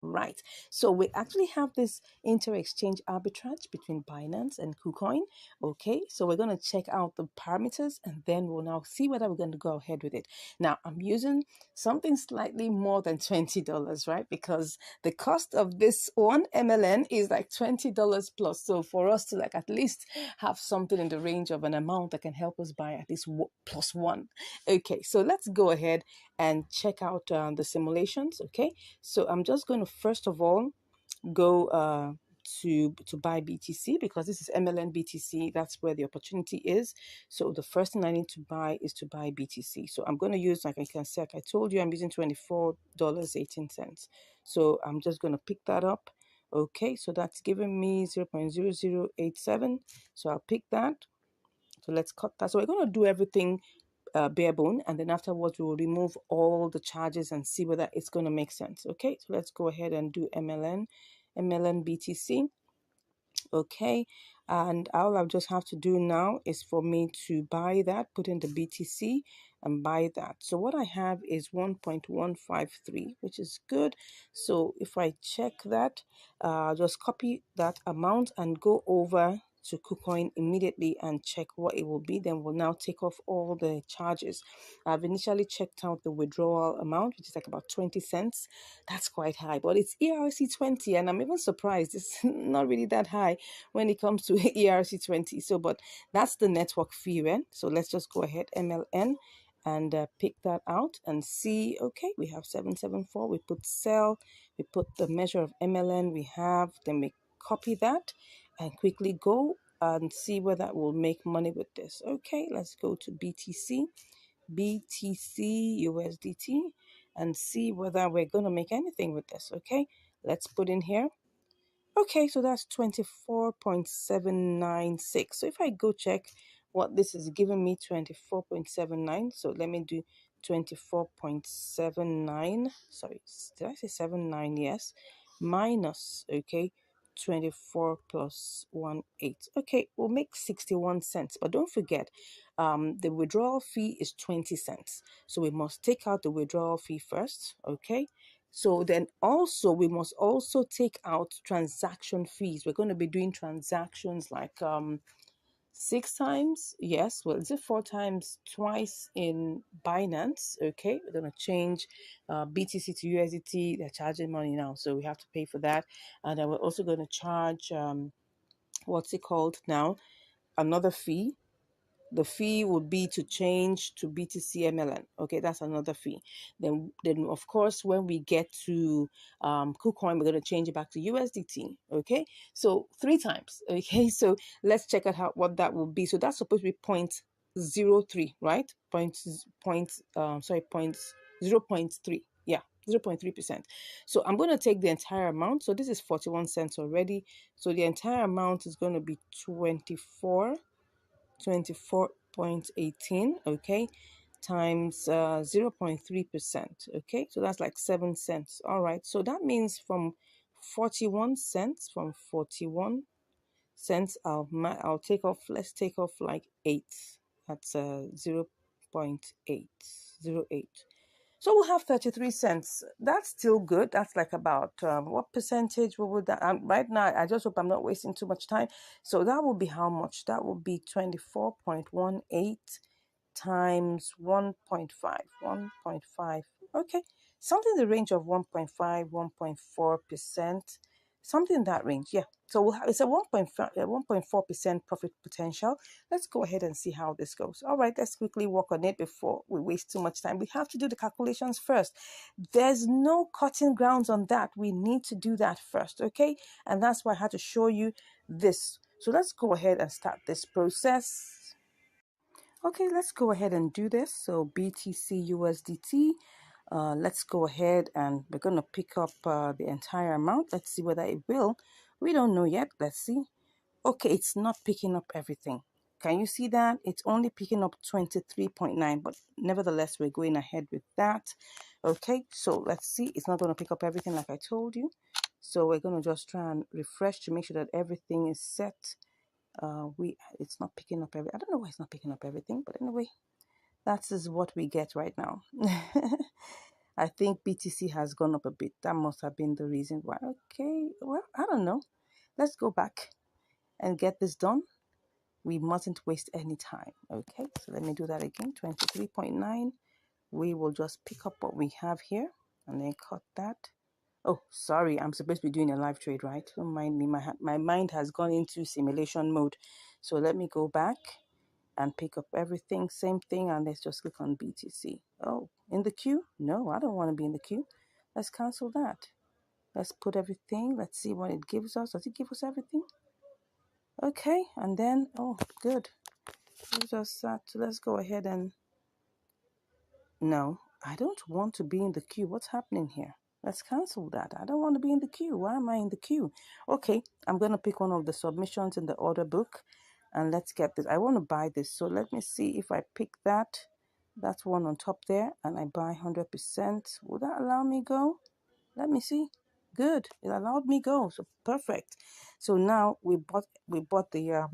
Right. So we actually have this inter-exchange arbitrage between Binance and KuCoin. Okay. So we're going to check out the parameters and then we'll now see whether we're going to go ahead with it. Now I'm using something slightly more than $20, right? Because the cost of this one MLN is like $20 plus. So for us to like at least have something in the range of an amount that can help us buy at least plus one. Okay. So let's go ahead and check out the simulations. Okay. So I'm just going to first of all go to buy BTC because this is MLN BTC. That's where the opportunity is. So the first thing I need to buy is to buy BTC. So I'm going to use, like I can say, like I told you, I'm using $24.18. So I'm just going to pick that up. Okay, so that's giving me 0.0087. So I'll pick that. So let's cut that. So we're going to do everything bare bone, and then afterwards we will remove all the charges and see whether it's going to make sense. Okay, so let's go ahead and do MLN BTC. Okay, and all I just have to do now is for me to buy that, put in the BTC and buy that. So what I have is 1.153, which is good. So if I check that, just copy that amount and go over to KuCoin immediately and check what it will be. Then we'll now take off all the charges. I've initially checked out the withdrawal amount, which is like about 20 cents. That's quite high, but it's ERC20, and I'm even surprised it's not really that high when it comes to ERC20. So, but that's the network fee, right? So let's just go ahead, MLN, and pick that out and see. Okay, we have 774. We put sell, we put the measure of MLN we have, then we copy that and quickly go and see whether we'll make money with this. Okay, let's go to BTC USDT and see whether we're going to make anything with this. Okay, let's put in here. Okay, so that's 24.796. So if I go check what this is giving me, 24.79. So let me do 24.79. Sorry, did I say 79? Yes. Minus, okay, 24 plus 18. Okay, we'll make 61 cents. But don't forget, the withdrawal fee is 20 cents. So we must take out the withdrawal fee first, okay? So then also we must also take out transaction fees. We're going to be doing transactions like 6 times, yes, well, is it 4 times, twice in Binance. Okay, we're going to change BTC to USDT. They're charging money now, so we have to pay for that. And then we're also going to charge what's it called now, another fee. The fee would be to change to BTC MLN. Okay, that's another fee. Then of course, when we get to KuCoin, we're going to change it back to USDT. Okay, so 3 times. Okay, so let's check out what that will be. So that's supposed to be 0.03, right? Point 0.3. Yeah, 0.3%. So I'm going to take the entire amount. So this is 41 cents already. So the entire amount is going to be 24.18, okay, times 0.3%. Okay, so that's like 7 cents. All right, so that means from 41 cents, I'll take off, let's take off like 8. That's 0.808. So we'll have 33 cents. That's still good. That's like about what percentage would that? Right now, I just hope I'm not wasting too much time. So that will be how much? That will be 24.18 times 1.5. 1.5. Okay, something in the range of 1.5, 1.4%. Something in that range, yeah. So we'll have, it's a 1.4% profit potential. Let's go ahead and see how this goes. All right, let's quickly work on it before we waste too much time. We have to do the calculations first. There's no cutting grounds on that. We need to do that first, okay? And that's why I had to show you this. So let's go ahead and start this process. Okay, let's go ahead and do this. So BTC USDT. Let's go ahead and we're going to pick up the entire amount. Let's see whether it will. We don't know yet. Let's see. Okay, it's not picking up everything. Can you see that? It's only picking up 23.9, but nevertheless, we're going ahead with that. Okay, so let's see. It's not going to pick up everything like I told you. So we're going to just try and refresh to make sure that everything is set. It's not picking up I don't know why it's not picking up everything, but anyway, that is what we get right now. I think BTC has gone up a bit. That must have been the reason why. Okay, well, I don't know. Let's go back and get this done. We mustn't waste any time. Okay, so let me do that again. 23.9. We will just pick up what we have here and then cut that. Oh, sorry, I'm supposed to be doing a live trade, right? Don't mind me. My mind has gone into simulation mode. So let me go back and pick up everything. Same thing, and let's just click on BTC. Oh, in the queue? No, I don't want to be in the queue. Let's cancel that. Let's put everything. Let's see what it gives us. Does it give us everything? Okay, and then, oh, good. Gives us that. So let's go ahead and, no, I don't want to be in the queue. What's happening here? Let's cancel that. I don't want to be in the queue. Why am I in the queue? Okay, I'm going to pick one of the submissions in the order book and let's get this. I want to buy this. So let me see if I pick that. That's one on top there and I buy 100%. Will that allow me go? Let me see. Good. It allowed me go. So perfect. So now we bought the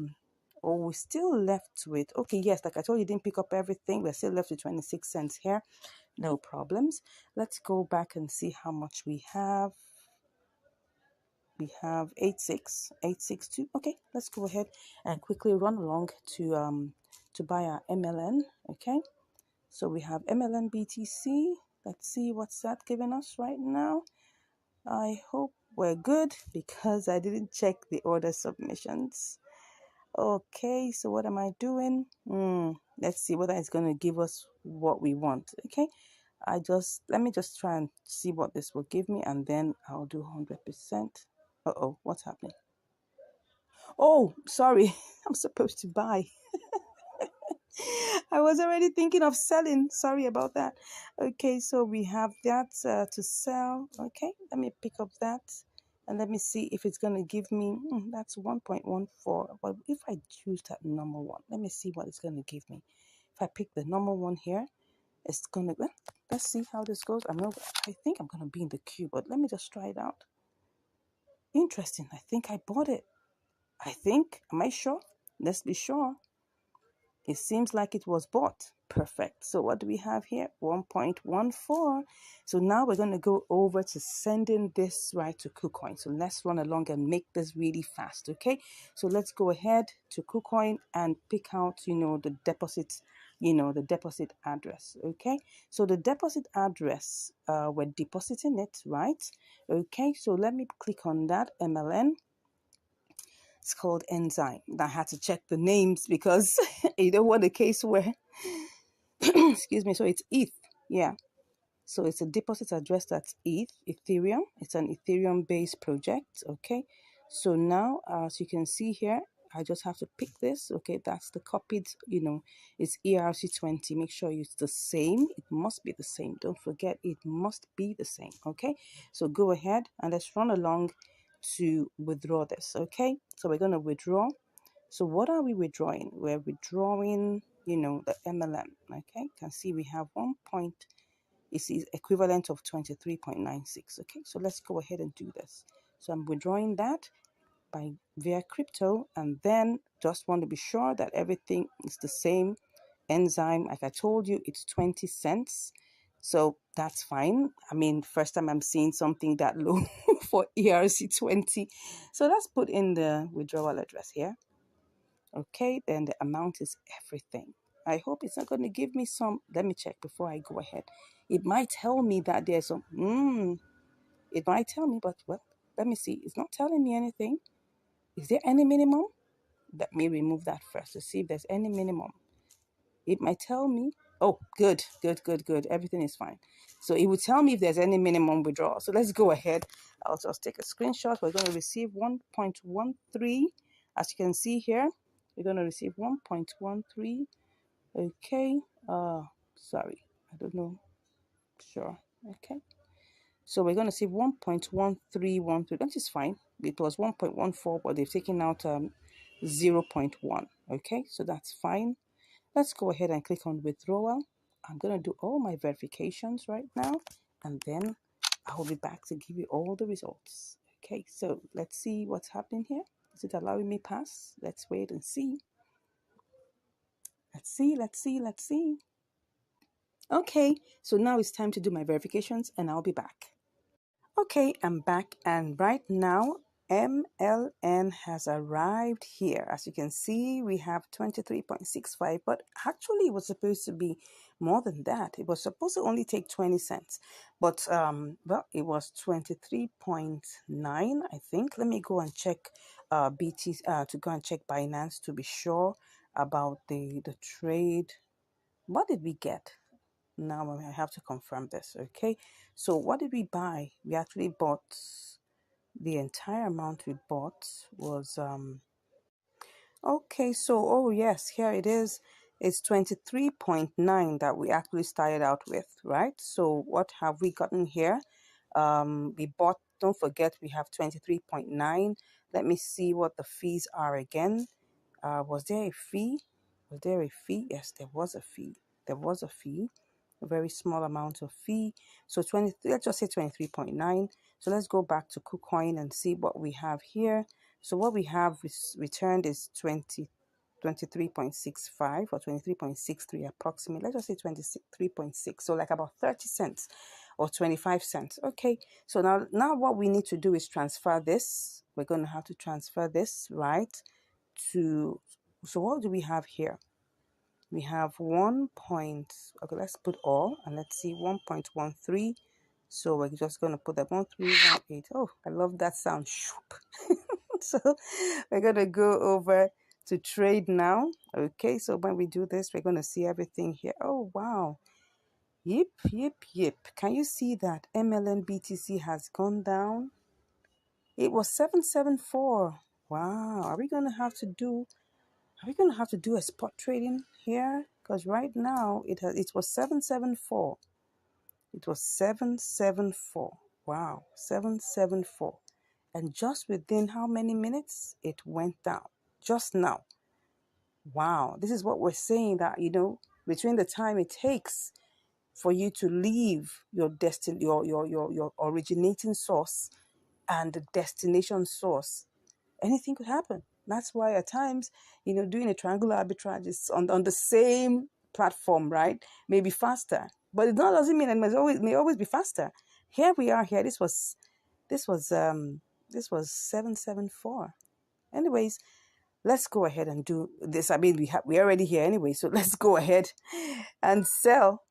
oh, we're still left with, okay, yes, like I told you, didn't pick up everything. We're still left with 26 cents here. No problems. Let's go back and see how much we have. We have 862. Okay, let's go ahead and quickly run along to buy our MLN. Okay, so we have MLN BTC. Let's see what's that giving us right now. I hope we're good because I didn't check the order submissions. Okay, so what am I doing? Let's see whether it's going to give us what we want. Okay, let me just try and see what this will give me and then I'll do 100%. Uh-oh, what's happening? Oh, sorry, I'm supposed to buy. I was already thinking of selling. Sorry about that. Okay, so we have that to sell. Okay, let me pick up that and let me see if it's going to give me, that's 1.14. But if I choose that number one, let me see what it's going to give me. If I pick the number one here, it's going to, let's see how this goes. I think I'm going to be in the queue, but let me just try it out. Interesting. I think I bought it. I think. Am I sure? Let's be sure. It seems like it was bought. Perfect. So what do we have here? 1.14. So now we're going to go over to sending this right to KuCoin. So let's run along and make this really fast. Okay. So let's go ahead to KuCoin and pick out, the deposit, the deposit address. Okay. So the deposit address, we're depositing it, right? Okay. So let me click on that MLN. It's called Enzyme. I had to check the names because you don't want a case where, excuse me, so it's ETH. Yeah. So it's a deposit address that's Ethereum. It's an Ethereum-based project. Okay. So now, as you can see here, I just have to pick this. Okay. That's the copied, it's ERC20. Make sure it's the same. It must be the same. Don't forget, it must be the same. Okay. So go ahead and let's run along to withdraw this. Okay. So we're going to withdraw. So what are we withdrawing? We're withdrawing, the MLM. Okay. You can see we have 1 point. It's equivalent of 23.96. Okay, so let's go ahead and do this. So I'm withdrawing that via crypto, and then just want to be sure that everything is the same. Enzyme, like I told you, it's 20 cents. So that's fine. I mean, first time I'm seeing something that low for ERC20. So let's put in the withdrawal address here. Okay, then the amount is everything. I hope it's not going to give me some. Let me check before I go ahead. It might tell me that there's some. It might tell me, but well, let me see. It's not telling me anything. Is there any minimum? Let me remove that first to see if there's any minimum. It might tell me. Oh, good. Everything is fine. So it will tell me if there's any minimum withdrawal. So let's go ahead. I'll just take a screenshot. We're going to receive 1.13. As you can see here, we're going to receive 1.13. Okay. Sorry. I don't know. Sure. Okay. So we're going to see 1.1313. That is fine. It was 1.14, but they've taken out 0.1. Okay. So that's fine. Let's go ahead and click on withdrawal. I'm going to do all my verifications right now, and then I will be back to give you all the results. Okay, so let's see what's happening here. Is it allowing me pass? Let's wait and see. Let's see. Okay, so now it's time to do my verifications and I'll be back. Okay, I'm back, and right now MLN has arrived here. As you can see, we have 23.65, but actually it was supposed to be more than that. It was supposed to only take 20 cents, but well, it was 23.9, I think. Let me go and check to go and check Binance to be sure about the trade. What did we get? Now I have to confirm this. Okay, so what did we buy? We actually bought, the entire amount we bought was okay, so oh yes, here it is. It's 23.9 that we actually started out with, right? So what have we gotten here? We bought, don't forget, we have 23.9. Let me see what the fees are again. Was there a fee? Was there a fee? Yes, there was a fee. There was a fee, a very small amount of fee. So 20, let's just say 23.9. So let's go back to KuCoin and see what we have here. So what we have returned is 23.65 or 23.63 approximately. Let's just say 23.6. So like about 30 cents or 25 cents. Okay. So now what we need to do is transfer this. We're going to have to transfer this, right? So what do we have here? We have 1 point, okay, let's put all, and let's see, 1.13. So we're just going to put that 1318. Oh, I love that sound. So we're going to go over to trade now. Okay, so when we do this, we're going to see everything here. Oh, wow. Yip, yip, yip. Can you see that MLN BTC has gone down? It was 774. Wow. Are we going to have to do a spot trading here? Because right now it was 774. It was 774. Wow, 774. And just within how many minutes it went down? Just now. Wow, this is what we're saying, that between the time it takes for you to leave your your originating source and the destination source, anything could happen. That's why at times, doing a triangular arbitrage is on the same platform, right? Maybe faster, but it doesn't mean it may always be faster. Here we are. Here, this was 774. Anyways, let's go ahead and do this. I mean, we're already here anyway, so let's go ahead and sell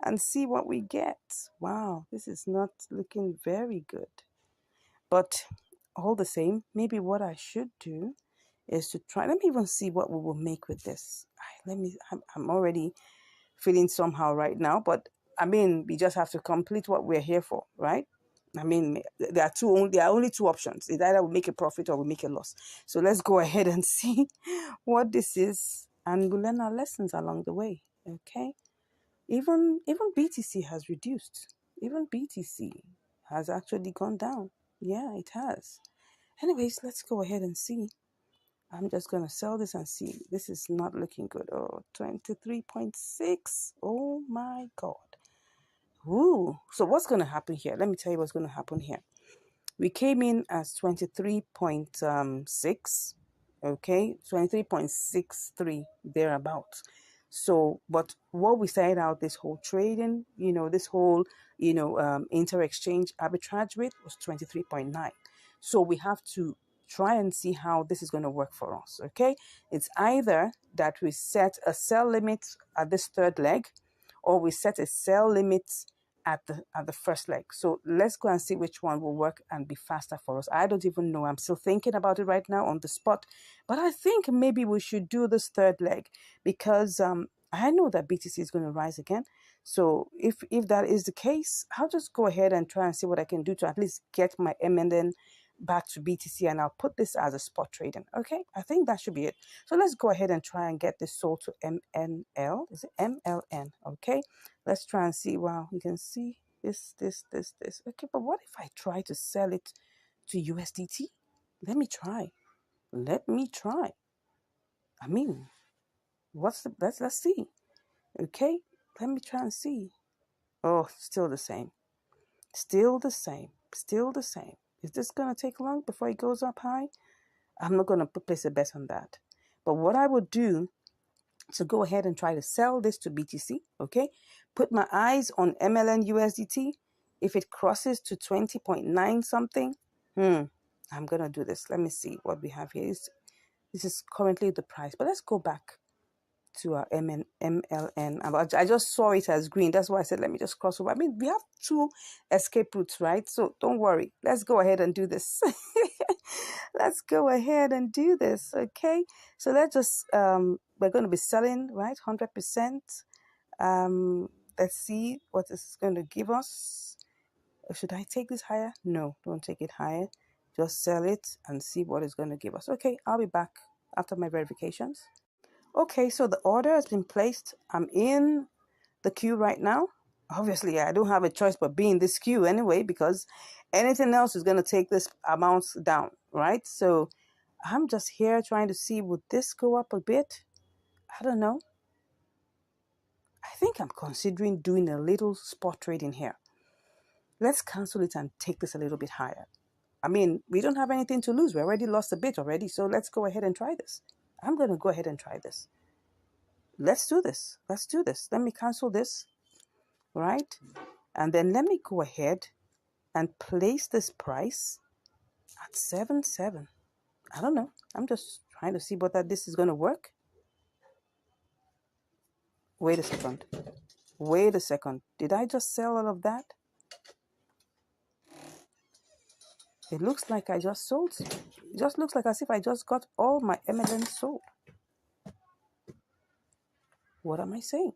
and see what we get. Wow, this is not looking very good. But all the same, maybe what I should do is to try. Let me even see what we will make with this. I'm already feeling somehow right now, but I mean, we just have to complete what we're here for, right? I mean, there are only two options. It's either we make a profit or we make a loss. So let's go ahead and see what this is, and we'll learn our lessons along the way. Okay. Even BTC has reduced. Even BTC has actually gone down. Yeah, it has. Anyways, let's go ahead and see. I'm just going to sell this and see. This is not looking good. Oh, 23.6. Oh my God. Ooh. So what's going to happen here? Let me tell you what's going to happen here. We came in as 23.6. Okay, 23.63 thereabouts. So, but what we started out this whole trading, this whole, inter-exchange arbitrage rate was 23.9. So we have to try and see how this is going to work for us. Okay, it's either that we set a sell limit at this third leg, or we set a sell limit at the first leg. So let's go and see which one will work and be faster for us. I don't even know. I'm still thinking about it right now on the spot, but I think maybe we should do this third leg because I know that BTC is going to rise again. So if that is the case, I'll just go ahead and try and see what I can do to at least get my MNN back to BTC, and I'll put this as a spot trading. Okay, I think that should be it. So let's go ahead and try and get this sold to MNL. Is it MLN? Okay, let's try and see. Wow, you can see this. Okay, but what if I try to sell it to USDT? Let me try. I mean, let's see. Okay, let me try and see. Oh, still the same. Still the same. Still the same. Is this going to take long before it goes up high? I'm not going to place a bet on that. But what I would do to go ahead and try to sell this to BTC, okay? put my eyes on MLN USDT. If it crosses to 20.9 something, I'm going to do this. Let me see what we have here. This is currently the price, but let's go back to our MLN. I just saw it as green. That's why I said, let me just cross over. I mean, we have two escape routes, right? So don't worry. Let's go ahead and do this. Let's go ahead and do this. Okay. So let's just, we're going to be selling, right? 100%. Let's see what this is going to give us. Should I take this higher? No, don't take it higher. Just sell it and see what it's going to give us. Okay, I'll be back after my verifications. Okay, so the order has been placed. I'm in the queue right now. Obviously, I don't have a choice but be in this queue anyway, because anything else is going to take this amount down, right? So I'm just here trying to see, would this go up a bit? I don't know. I think I'm considering doing a little spot trading here. Let's cancel it and take this a little bit higher. I mean, we don't have anything to lose. We already lost a bit already. So let's go ahead and try this. I'm going to go ahead and try this. Let's do this. Let's do this. Let me cancel this, right? And then let me go ahead and place this price at 7.7. I don't know. I'm just trying to see whether this is going to work. Wait a second. Wait a second. Did I just sell all of that? It looks like I just sold. It just looks like as if I just got all my MLN sold. What am I saying?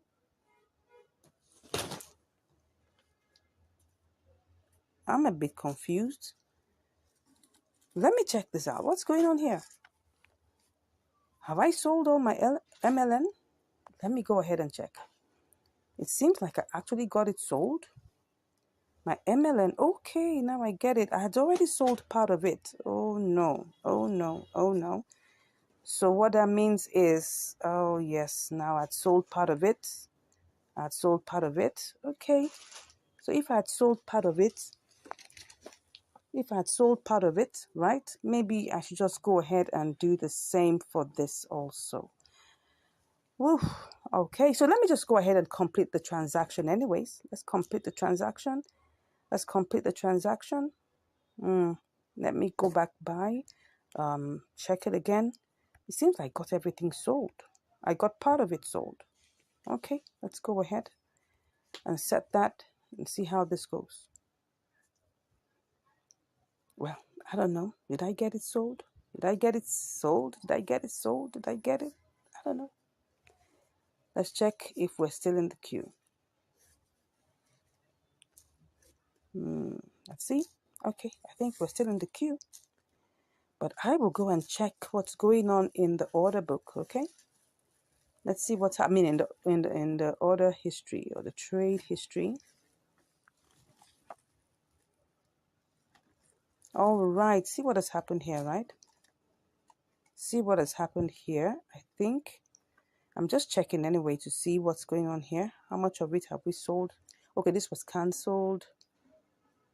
I'm a bit confused. Let me check this out. What's going on here? Have I sold all my MLN? Let me go ahead and check. It seems like I actually got it sold. My MLN, okay, now I get it. I had already sold part of it. Oh no, oh no, oh no. So what that means is, oh yes, now I'd sold part of it. I'd sold part of it. Okay, so if I had sold part of it, right, maybe I should just go ahead and do the same for this also. Woo. Okay, so let me just go ahead and complete the transaction anyways. Let's complete the transaction. Let me go back by, check it again. It seems like I got everything sold. I got part of it sold. Okay, let's go ahead and set that and see how this goes. Well, I don't know. Did I get it sold? Did I get it sold? Did I get it sold? Did I get it? I don't know. Let's check if we're still in the queue. Let's see. Okay, I think we're still in the queue. But I will go and check what's going on in the order book, okay? Let's see what's happening in the order history or the trade history. All right, see what has happened here, right? See what has happened here. I think I'm just checking anyway to see what's going on here. How much of it have we sold? Okay, this was cancelled.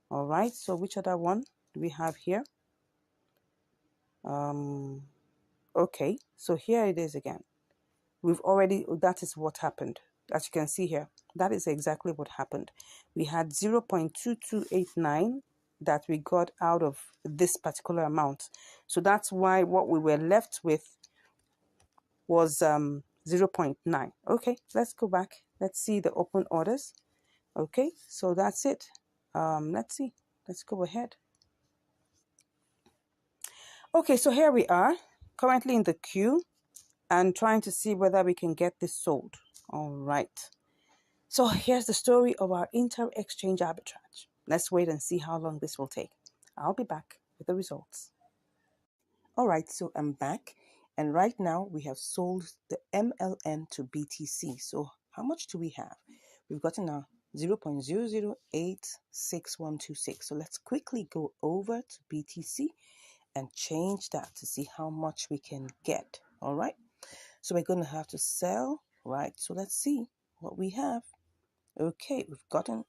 All right, so which other one do we have here? Okay, so here it is again. That is what happened. As you can see here, that is exactly what happened. We had 0.2289 that we got out of this particular amount. So that's why what we were left with was 0.9. Okay, let's go back. Let's see the open orders. Okay, so that's it. Let's see. Let's go ahead. Okay, so here we are, currently in the queue and trying to see whether we can get this sold. All right. So here's the story of our inter-exchange arbitrage. Let's wait and see how long this will take. I'll be back with the results. All right, so I'm back. And right now we have sold the MLN to BTC. So how much do we have? We've gotten a 0.0086126. So let's quickly go over to BTC and change that to see how much we can get. All right. So we're going to have to sell, right? So let's see what we have. Okay, we've gotten,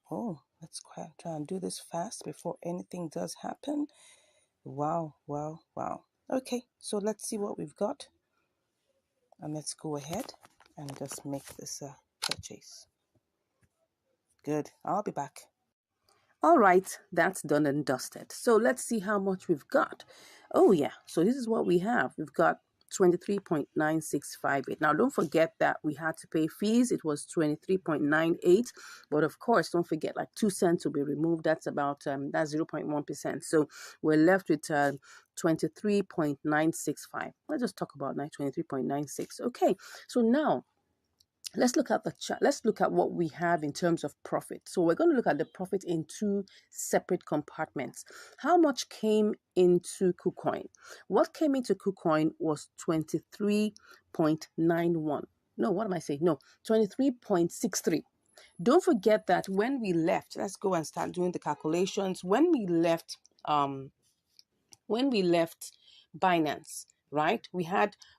let's try and do this fast before anything does happen. Wow. Okay, so let's see what we've got. And let's go ahead and just make this purchase. Good. I'll be back. All right, that's done and dusted. So let's see how much we've got. Oh yeah, so this is what we have. We've got 23.9658. Now don't forget that we had to pay fees. It was 23.98, but of course don't forget like 2 cents will be removed. That's about that's 0.1%. So we're left with 23.965. Let's just talk about 23.96. Okay, so now let's look at the chart. Let's look at what we have in terms of profit. So we're going to look at the profit in two separate compartments. How much came into KuCoin? What came into KuCoin was 23.91. No, what am I saying? No, 23.63. Don't forget that when we left, let's go and start doing the calculations. When we left Binance, right? We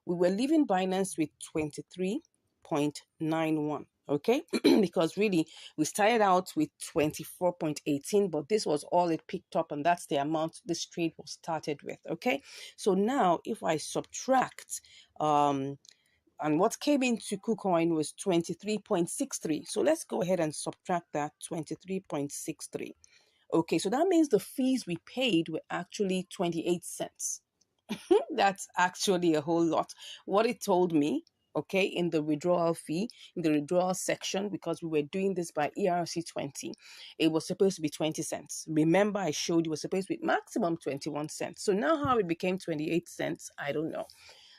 were leaving Binance with 23.91. Okay, because really we started out with 24.18, but this was all it picked up, and that's the amount this trade was started with. Okay, so now if I subtract and what came into KuCoin was 23.63. So let's go ahead and subtract that 23.63. Okay, so that means the fees we paid were actually 28 cents. That's actually a whole lot. What it told me, okay, in the withdrawal fee, in the withdrawal section, because we were doing this by ERC20, it was supposed to be 20 cents. Remember, I showed you it was supposed to be maximum 21 cents. So now how it became 28 cents, I don't know.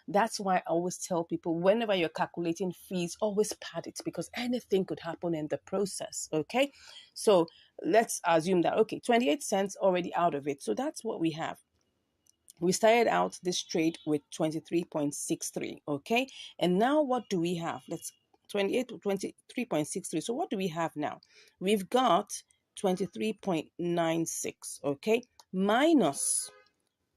That's why I always tell people whenever you're calculating fees, always pad it because anything could happen in the process. Okay. So let's assume that, okay, 28 cents already out of it. So that's what we have. We started out this trade with 23.63. Okay. And now what do we have? Let's 28 to 23.63. So what do we have now? We've got 23.96. Okay. Minus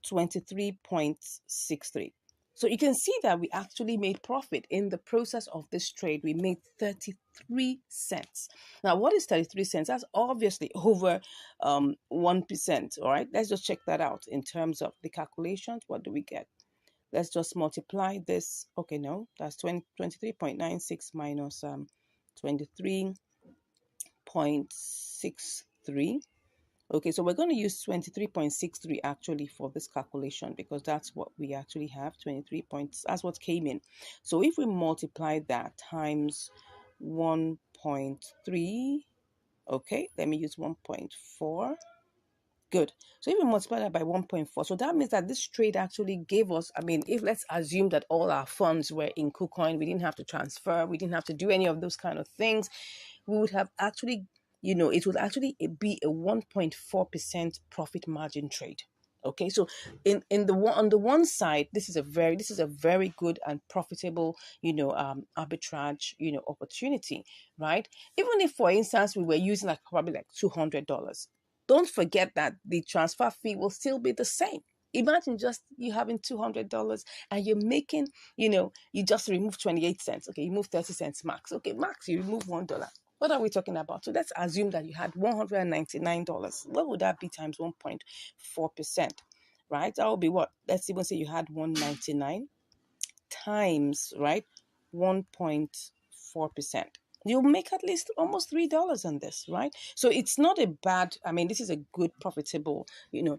23.63. So you can see that we actually made profit in the process of this trade. We made 33 cents. Now, what is 33 cents? That's obviously over 1%. All right, let's just check that out in terms of the calculations. What do we get? Let's just multiply this. Okay, no, that's 23.96 minus 23.63. Okay, so we're going to use 23.63 actually for this calculation because that's what we actually have, 23 points. That's what came in. So if we multiply that times 1.3, okay, let me use 1.4. Good. So if we multiply that by 1.4, so that means that this trade actually gave us, I mean, if let's assume that all our funds were in KuCoin, we didn't have to transfer, we didn't have to do any of those kind of things, we would have actually, it would actually be a 1.4% profit margin trade. Okay, so in the one on the one side, this is a very good and profitable, arbitrage, opportunity, right? Even if, for instance, we were using like probably like $200, don't forget that the transfer fee will still be the same. Imagine just you having $200 and you're making, you just remove 28 cents. Okay, you move 30 cents max. Okay, max, you remove $1. What are we talking about? So let's assume that you had $199. What would that be times 1.4%? Right? That would be what? Let's even say you had 199 times, right, 1.4%. You'll make at least almost $3 on this, right? So it's not a bad, I mean, this is a good profitable,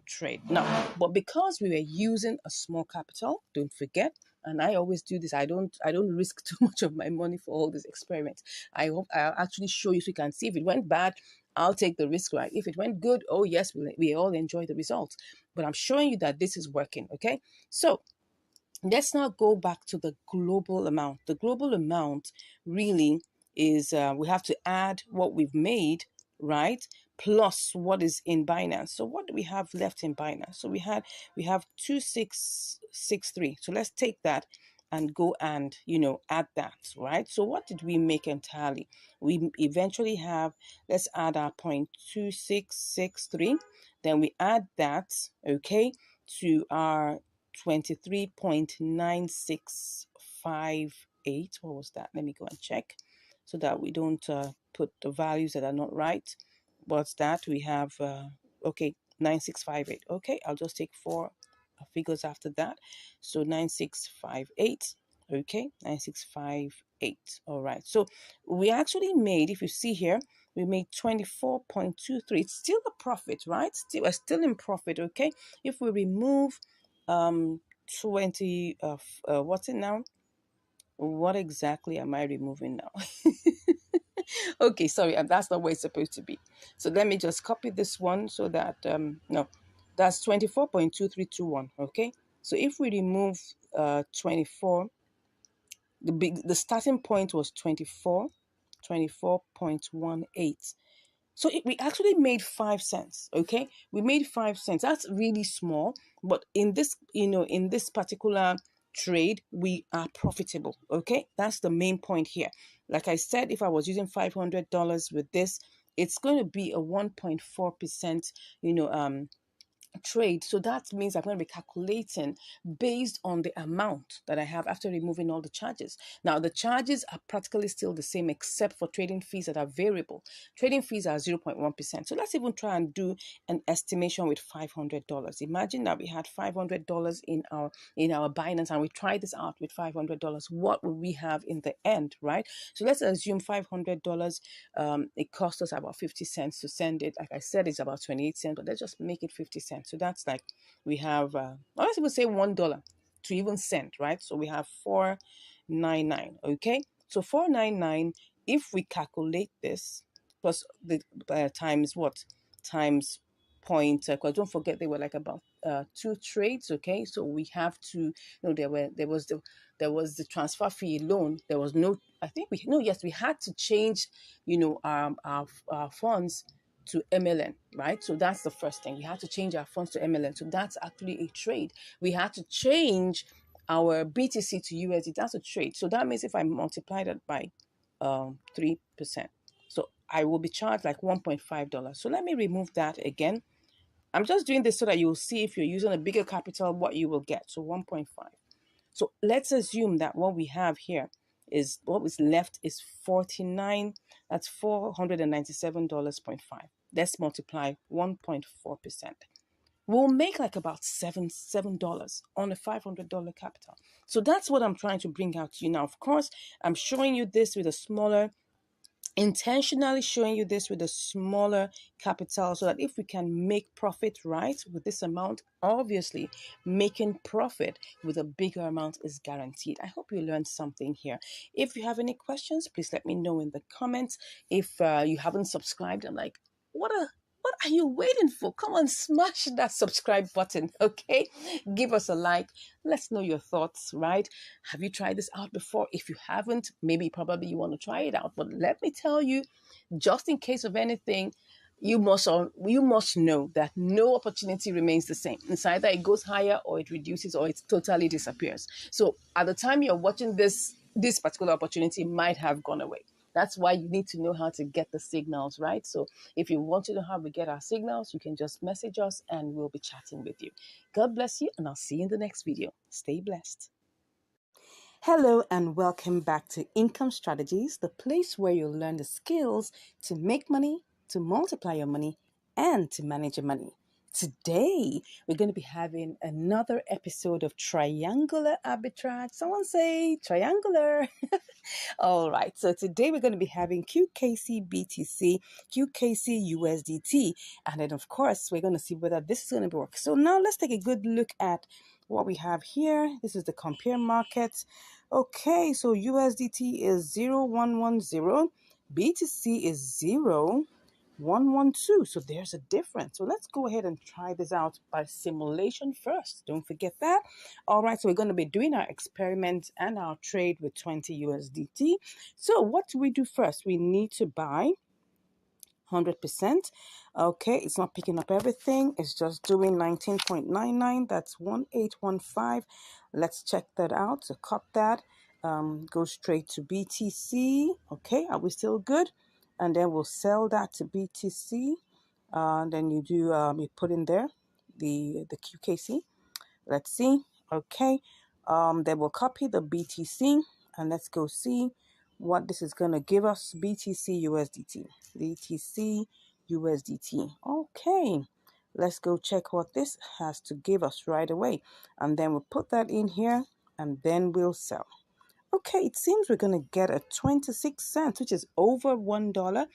trade. Now, but because we were using a small capital, don't forget, and I always do this, I don't risk too much of my money for all these experiments. I hope I'll actually show you so you can see if it went bad, I'll take the risk, right? If it went good, oh yes, we all enjoy the results. But I'm showing you that this is working, okay? So let's now go back to the global amount. The global amount really is, we have to add what we've made, right? Plus what is in Binance. So what do we have left in Binance? So we have 2663. So let's take that and go and, add that, right? So what did we make entirely? We eventually have, let's add our 0.2663. Then we add that, okay, to our 23.9658. What was that? Let me go and check so that we don't put the values that are not right. What's that? We have, okay, 9658. Okay, I'll just take four figures after that. So 9658. Okay, 9658. All right. So we actually made, if you see here, we made 24.23. It's still a profit, right? We're still in profit, okay? If we remove 20, what's it now? What exactly am I removing now? Okay, sorry, that's not where it's supposed to be. So let me just copy this one so that, no, that's 24.2321, okay? So if we remove 24, the starting point was 24.18. So we actually made 5 cents. Okay, we made 5 cents. That's really small, but in this, in this particular trade, we are profitable. Okay, that's the main point here. Like I said, if I was using $500 with this, it's going to be a 1.4%, trade. So that means I'm going to be calculating based on the amount that I have after removing all the charges. Now, the charges are practically still the same except for trading fees that are variable. Trading fees are 0.1%. So let's even try and do an estimation with $500. Imagine that we had $500 in our Binance and we try this out with $500. What will we have in the end, right? So let's assume $500. It cost us about 50 cents to send it. Like I said, it's about 28 cents, but let's just make it 50 cents. So that's like we have, let's even say $1 to even send, right? So we have 499. Okay, so 499. If we calculate this plus the times what, times point, because don't forget they were like about 2 trades. Okay, so we have to, there was the transfer fee alone. There was no, I think we no yes we had to change, our funds to MLN, right? So that's the first thing. We had to change our funds to MLN. So that's actually a trade. We had to change our BTC to USD. That's a trade. So that means if I multiply that by 3%, so I will be charged like $1.5. So let me remove that again. I'm just doing this so that you'll see if you're using a bigger capital, what you will get. So 1.5. So let's assume that what we have here is what was left is 49. That's $497.5. Let's multiply 1.4%. We'll make like about $7 on a $500 capital. So that's what I'm trying to bring out to you now. Of course, I'm showing you this with a smaller, intentionally showing you this with a smaller capital so that if we can make profit right with this amount, obviously making profit with a bigger amount is guaranteed. I hope you learned something here. If you have any questions, please let me know in the comments. If you haven't subscribed, I'm like, what are you waiting for? Come on, smash that subscribe button, okay? Give us a like. Let's know your thoughts, right? Have you tried this out before? If you haven't, maybe probably you want to try it out. But let me tell you, just in case of anything, you must know that no opportunity remains the same. It's either it goes higher or it reduces or it totally disappears. So at the time you're watching this particular opportunity might have gone away. That's why you need to know how to get the signals, right? So if you want to know how we get our signals, you can just message us and we'll be chatting with you. God bless you, and I'll see you in the next video. Stay blessed. Hello and welcome back to Income Strategies, the place where you'll learn the skills to make money, to multiply your money, and to manage your money. Today, we're going to be having another episode of Triangular Arbitrage. Someone say triangular. All right, so today we're going to be having QKC BTC, QKC USDT, and then of course we're going to see whether this is going to work. So now let's take a good look at what we have here. This is the compare market. Okay, so USDT is 0110, BTC is 0112. So there's a difference. So let's go ahead and try this out by simulation first. Don't forget that. All right, so we're going to be doing our experiment and our trade with 20 USDT. So what do we do first? We need to buy 100%. Okay, it's not picking up everything. It's just doing 19.99. That's 1815. Let's check that out. So cut that. Go straight to BTC. Okay, are we still good? And then we'll sell that to BTC. Then you do you put in there the QKC. Let's see. Okay. Then we'll copy the BTC and let's go see what this is going to give us. BTC USDT. BTC USDT. Okay. Let's go check what this has to give us right away. And then we'll put that in here and then we'll sell. Okay, it seems we're gonna get a 26 cents, which is over $1,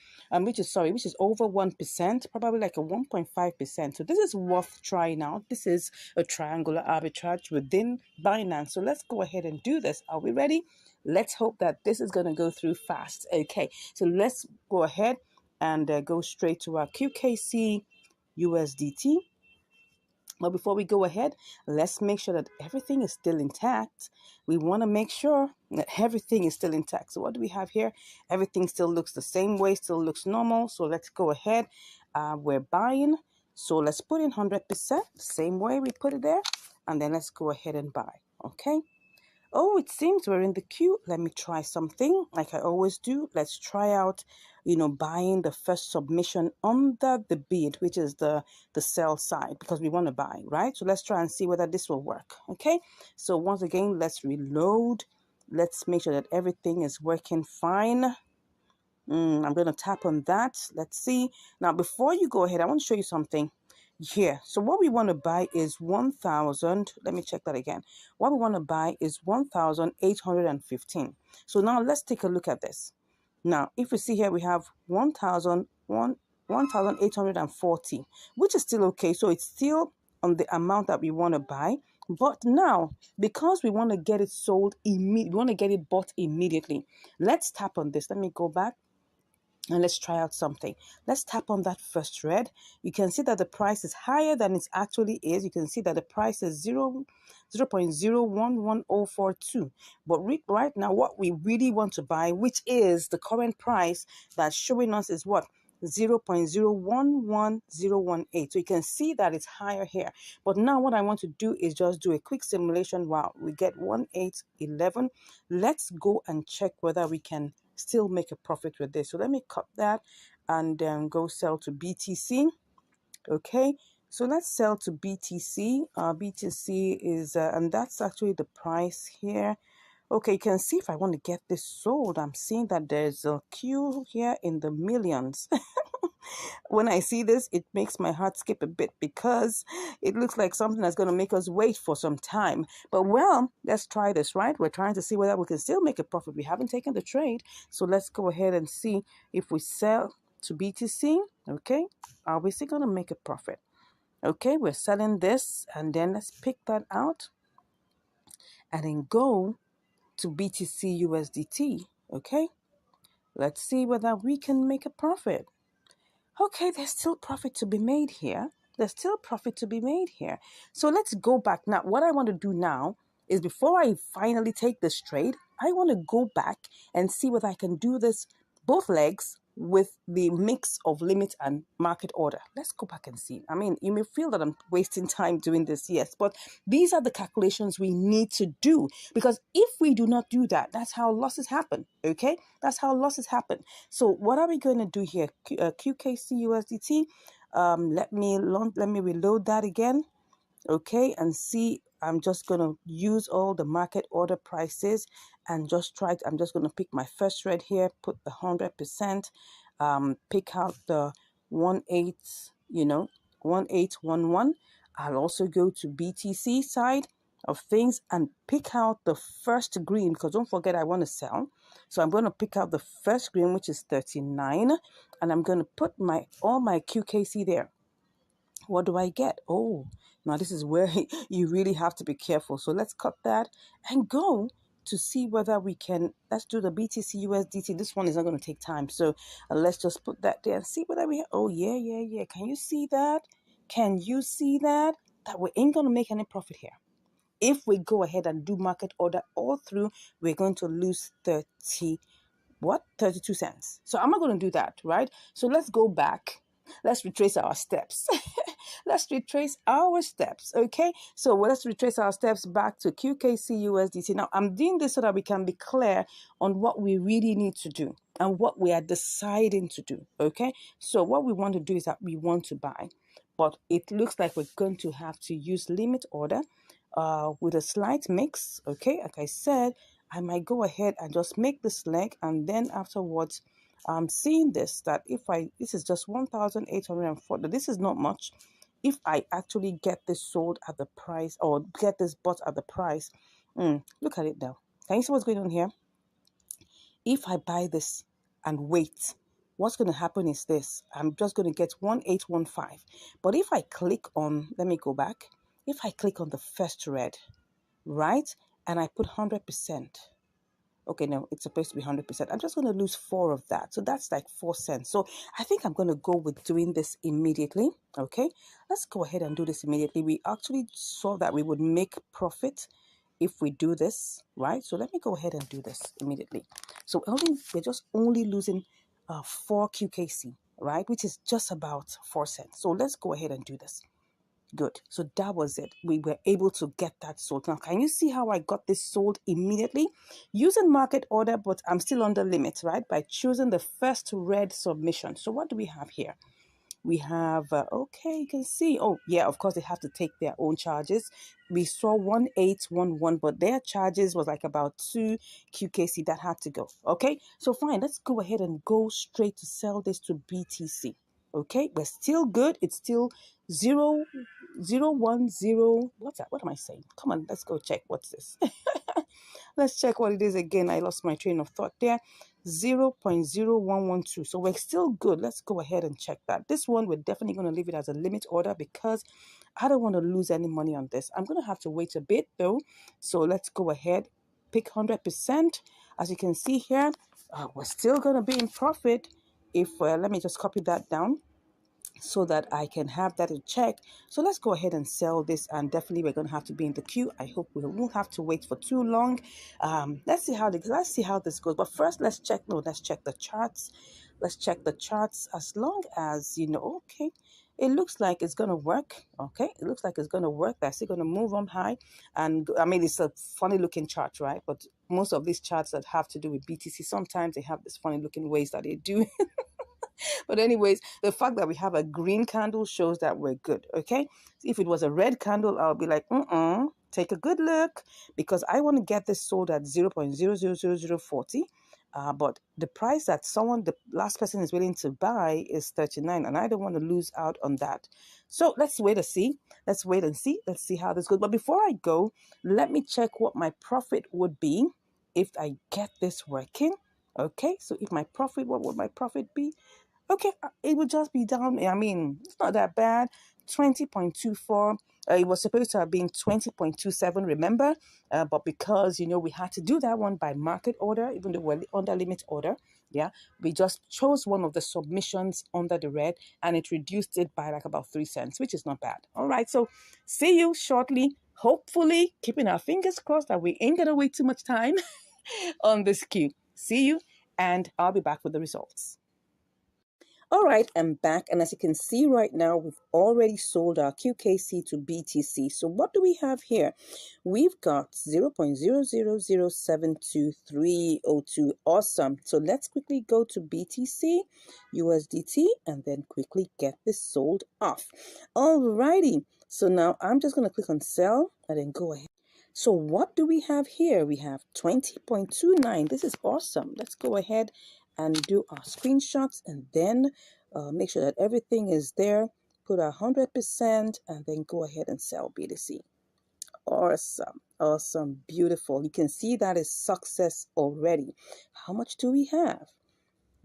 which is over 1%, probably like a 1.5%. So this is worth trying out. This is a triangular arbitrage within Binance. So let's go ahead and do this. Are we ready? Let's hope that this is gonna go through fast. Okay, so let's go ahead and go straight to our QKC USDT. But before we go ahead, let's make sure that everything is still intact. We want to make sure that everything is still intact. So what do we have here? Everything still looks the same way, still looks normal. So let's go ahead. We're buying. So let's put in 100%, same way we put it there. And then let's go ahead and buy. Okay. Oh, it seems we're in the queue. Let me try something like I always do. Let's try out, buying the first submission under the bid, which is the sell side, because we want to buy, right? So let's try and see whether this will work. Okay. So once again, let's reload. Let's make sure that everything is working fine. I'm going to tap on that. Let's see. Now, before you go ahead, I want to show you something here. So what we want to buy is 1,000. Let me check that again. What we want to buy is 1,815. So now let's take a look at this. Now, if we see here, we have 1,840, which is still okay. So it's still on the amount that we want to buy. But now, because we want to get it sold immediately, we want to get it bought immediately. Let's tap on this. Let me go back. And let's try out something. Let's tap on that first red. You can see that the price is higher than it actually is. You can see that the price is 0.011042. But right now, what we really want to buy, which is the current price that's showing us, is what? 0.011018. So you can see that it's higher here. But now what I want to do is just do a quick simulation. Wow, we get 1811. Let's go and check whether we can still make a profit with this. So let me cut that and then go sell to BTC. Okay, so let's sell to BTC. BTC is and that's actually the price here. Okay, you can see if I want to get this sold, I'm seeing that there's a queue here in the millions. When I see this, it makes my heart skip a bit because it looks like something that's going to make us wait for some time. But well, let's try this, right? We're trying to see whether we can still make a profit. We haven't taken the trade. So let's go ahead and see if we sell to BTC. Okay, are we still going to make a profit? Okay, we're selling this, and then let's pick that out and then go to BTC USDT. Okay, let's see whether we can make a profit. Okay, there's still profit to be made here. There's still profit to be made here. So let's go back. Now, what I want to do now is before I finally take this trade, I want to go back and see whether I can do this both legs with the mix of limit and market order. Let's go back and see. I mean, you may feel that I'm wasting time doing this, yes, but these are the calculations we need to do, because if we do not do that, that's how losses happen, okay? That's how losses happen. So what are we going to do here? QKC USDT. Let me reload that again. Okay, and see, I'm just going to use all the market order prices and just try I'm just going to pick my first red here, put the 100%, pick out the 1811. I'll also go to BTC side of things and pick out the first green, because don't forget I want to sell. So I'm going to pick out the first green, which is 39, and I'm going to put all my QKC there. What do I get? Oh, now this is where you really have to be careful. So let's cut that and go to see whether we can. Let's do the BTC USDT. This one is not going to take time. So let's just put that there and see whether we. Oh, yeah. Can you see that? Can you see that? That we ain't going to make any profit here. If we go ahead and do market order all through, we're going to lose 32 cents. So I'm not going to do that, right? So let's go back. Let's retrace our steps. Let's retrace our steps, okay? So let's retrace our steps back to QKC USDT. Now, I'm doing this so that we can be clear on what we really need to do and what we are deciding to do, okay? So what we want to do is that we want to buy, but it looks like we're going to have to use limit order with a slight mix, okay? Like I said, I might go ahead and just make this leg, and then afterwards, I'm seeing this, that this is just 1,840. This is not much. If I actually get this sold at the price, or get this bought at the price, look at it now. Can you see what's going on here? if I buy this and wait, what's going to happen is this. I'm just going to get 1815. But if I click on, let me go back. If I click on the first red, right, and I put 100%, okay, no, it's supposed to be 100%. I'm just going to lose 4 of that. So that's like 4 cents. So I think I'm going to go with doing this immediately. Okay, let's go ahead and do this immediately. We actually saw that we would make profit if we do this, right? So let me go ahead and do this immediately. So we're just only losing 4 QKC, right? Which is just about 4 cents. So let's go ahead and do this. Good. So that was it. We were able to get that sold. Now, can you see how I got this sold immediately? Using market order, but I'm still under limit, right? By choosing the first red submission. So what do we have here? We have, okay, you can see, oh, yeah, of course, they have to take their own charges. We saw 1811, but their charges was like about 2 QKC that had to go. Okay, so fine, let's go ahead and go straight to sell this to BTC. Okay, we're still good. It's still 0, 0, 1, 0. What's that? What am I saying? Come on, let's go check. What's this? Let's check what it is again. I lost my train of thought there. 0.0112. So we're still good. Let's go ahead and check that. This one, we're definitely going to leave it as a limit order because I don't want to lose any money on this. I'm going to have to wait a bit though. So let's go ahead, pick 100%. As you can see here, we're still going to be in profit. If let me just copy that down so that I can have that in check. So let's go ahead and sell this, and definitely we're going to have to be in the queue. I hope we won't have to wait for too long. Let's see how this goes. But first, let's check the charts. Let's check the charts. As long as you know, okay, it looks like it's going to work. Okay, it looks like it's going to work. They're still going to move on high, and I mean it's a funny looking chart, right? But most of these charts that have to do with BTC, sometimes they have this funny looking ways that they do. But anyways, the fact that we have a green candle shows that we're good, okay? If it was a red candle, I'll be like, take a good look because I want to get this sold at 0.000040. But the price that the last person is willing to buy is 39, and I don't want to lose out on that. So let's wait and see. Let's wait and see. Let's see how this goes. But before I go, let me check what my profit would be if I get this working. Okay, so if my profit, what would my profit be? Okay, it would just be down. I mean, it's not that bad. 20.24. It was supposed to have been 20.27, remember? But because, we had to do that one by market order, even though we're under limit order, yeah, we just chose one of the submissions under the red and it reduced it by like about 3 cents, which is not bad. All right, so see you shortly. Hopefully, keeping our fingers crossed that we ain't going to wait too much time on this queue. See you, and I'll be back with the results. All right, I'm back, and as you can see right now, we've already sold our QKC to BTC. So what do we have here? We've got 0.000722302. Awesome. So let's quickly go to BTC, USDT, and then quickly get this sold off. All righty. So now I'm just going to click on sell and then go ahead. So what do we have here? We have 20.29. This is awesome. Let's go ahead and do our screenshots and then make sure that everything is there. Put 100% and then go ahead and sell BTC. Awesome. Awesome. Beautiful. You can see that is success already. How much do we have?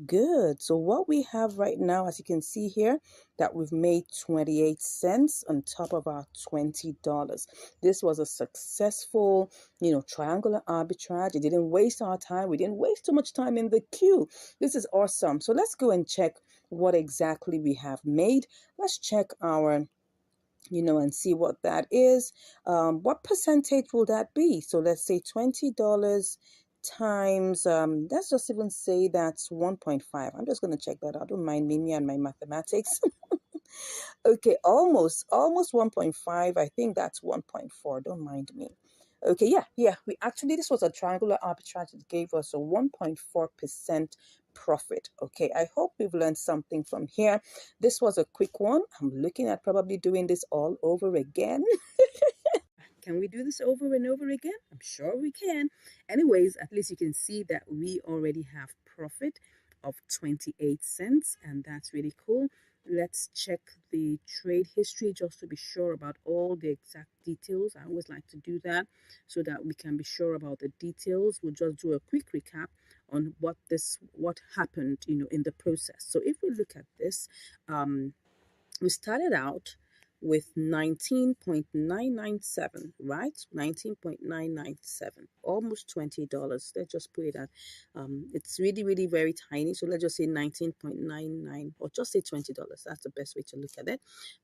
Good. So what we have right now, as you can see here, that we've made 28 cents on top of our $20. This was a successful, triangular arbitrage. It didn't waste our time. We didn't waste too much time in the queue. This is awesome. So let's go and check what exactly we have made. Let's check our and see what that is. What percentage will that be? So let's say $20 times, let's just even say that's 1.5. I'm just going to check that out. Don't mind me and my mathematics. Okay, almost 1.5. I think that's 1.4. Don't mind me. Okay, yeah. This was a triangular arbitrage. It gave us a 1.4% profit. Okay, I hope we've learned something from here. This was a quick one. I'm looking at probably doing this all over again. Can we do this over and over again? I'm sure we can. Anyways, at least you can see that we already have profit of 28 cents, and that's really cool. Let's check the trade history just to be sure about all the exact details. I always like to do that so that we can be sure about the details. We'll just do a quick recap on what happened, in the process. So if we look at this, we started out with 19.997, right? 19.997, almost $20. Let's just put it at, it's really, really very tiny. So let's just say 19.99, or just say $20. That's the best way to look at it.